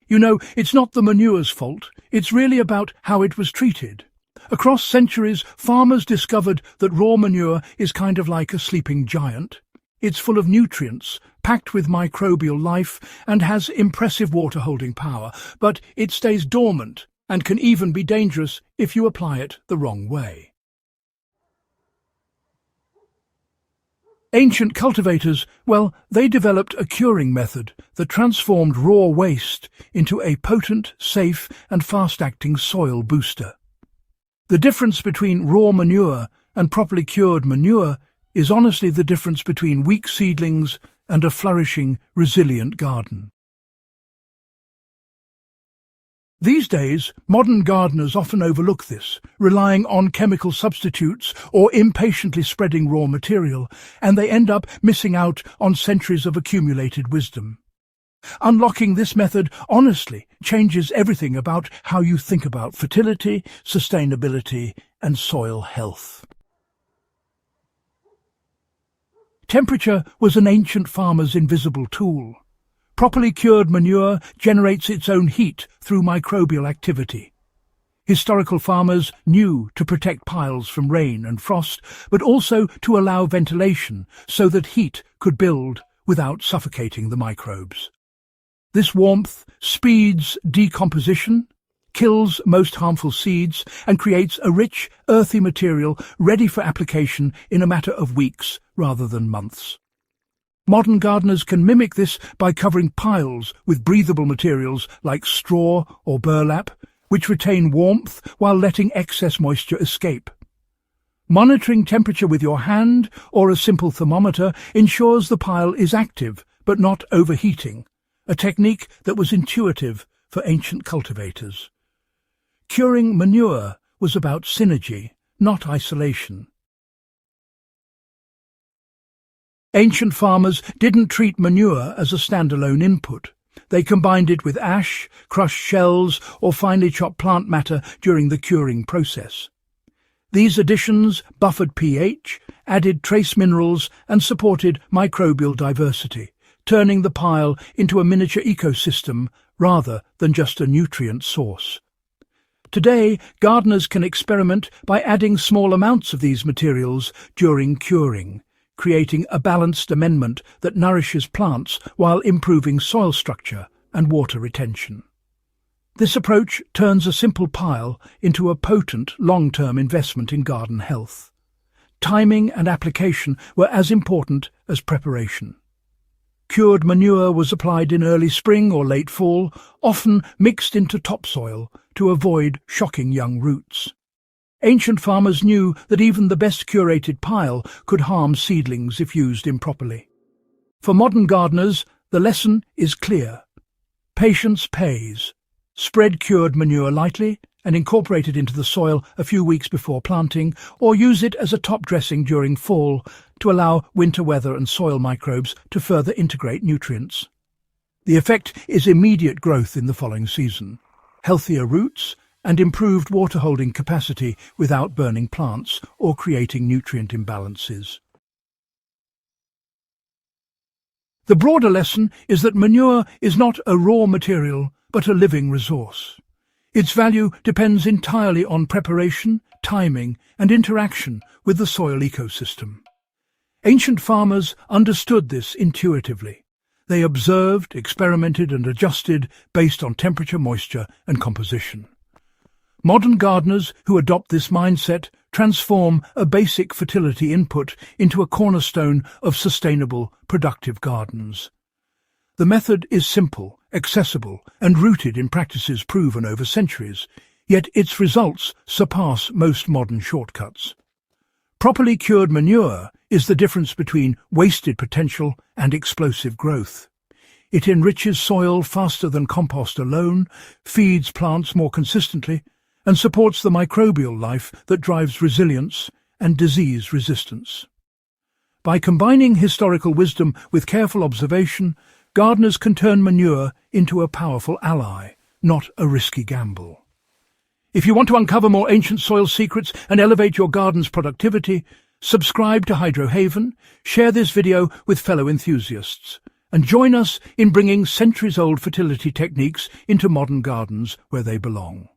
You know, it's not the manure's fault, it's really about how it was treated. Across centuries, farmers discovered that raw manure is kind of like a sleeping giant. It's full of nutrients, packed with microbial life, and has impressive water-holding power, but it stays dormant and can even be dangerous if you apply it the wrong way. Ancient cultivators, well, they developed a curing method that transformed raw waste into a potent, safe, and fast-acting soil booster. The difference between raw manure and properly cured manure is honestly the difference between weak seedlings and a flourishing, resilient garden. These days, modern gardeners often overlook this, relying on chemical substitutes or impatiently spreading raw material, and they end up missing out on centuries of accumulated wisdom. Unlocking this method honestly changes everything about how you think about fertility, sustainability, and soil health. Temperature was an ancient farmer's invisible tool. Properly cured manure generates its own heat through microbial activity. Historical farmers knew to protect piles from rain and frost, but also to allow ventilation so that heat could build without suffocating the microbes. This warmth speeds decomposition, kills most harmful seeds, and creates a rich, earthy material ready for application in a matter of weeks rather than months. Modern gardeners can mimic this by covering piles with breathable materials like straw or burlap, which retain warmth while letting excess moisture escape. Monitoring temperature with your hand or a simple thermometer ensures the pile is active but not overheating, a technique that was intuitive for ancient cultivators. Curing manure was about synergy, not isolation. Ancient farmers didn't treat manure as a standalone input. They combined it with ash, crushed shells, or finely chopped plant matter during the curing process. These additions buffered pH, added trace minerals, and supported microbial diversity, turning the pile into a miniature ecosystem rather than just a nutrient source. Today, gardeners can experiment by adding small amounts of these materials during curing, creating a balanced amendment that nourishes plants while improving soil structure and water retention. This approach turns a simple pile into a potent long-term investment in garden health. Timing and application were as important as preparation. Cured manure was applied in early spring or late fall, often mixed into topsoil to avoid shocking young roots. Ancient farmers knew that even the best curated pile could harm seedlings if used improperly. For modern gardeners, the lesson is clear. Patience pays. Spread cured manure lightly and incorporate it into the soil a few weeks before planting, or use it as a top dressing during fall to allow winter weather and soil microbes to further integrate nutrients. The effect is immediate growth in the following season, healthier roots, and improved water-holding capacity without burning plants or creating nutrient imbalances. The broader lesson is that manure is not a raw material, but a living resource. Its value depends entirely on preparation, timing, and interaction with the soil ecosystem. Ancient farmers understood this intuitively. They observed, experimented, and adjusted based on temperature, moisture, and composition. Modern gardeners who adopt this mindset transform a basic fertility input into a cornerstone of sustainable, productive gardens. The method is simple, accessible, and rooted in practices proven over centuries, yet its results surpass most modern shortcuts. Properly cured manure is the difference between wasted potential and explosive growth. It enriches soil faster than compost alone, feeds plants more consistently, and supports the microbial life that drives resilience and disease resistance. By combining historical wisdom with careful observation, gardeners can turn manure into a powerful ally, not a risky gamble. If you want to uncover more ancient soil secrets and elevate your garden's productivity, subscribe to Hydro Haven, share this video with fellow enthusiasts, and and join us in bringing centuries-old fertility techniques into modern gardens where they belong.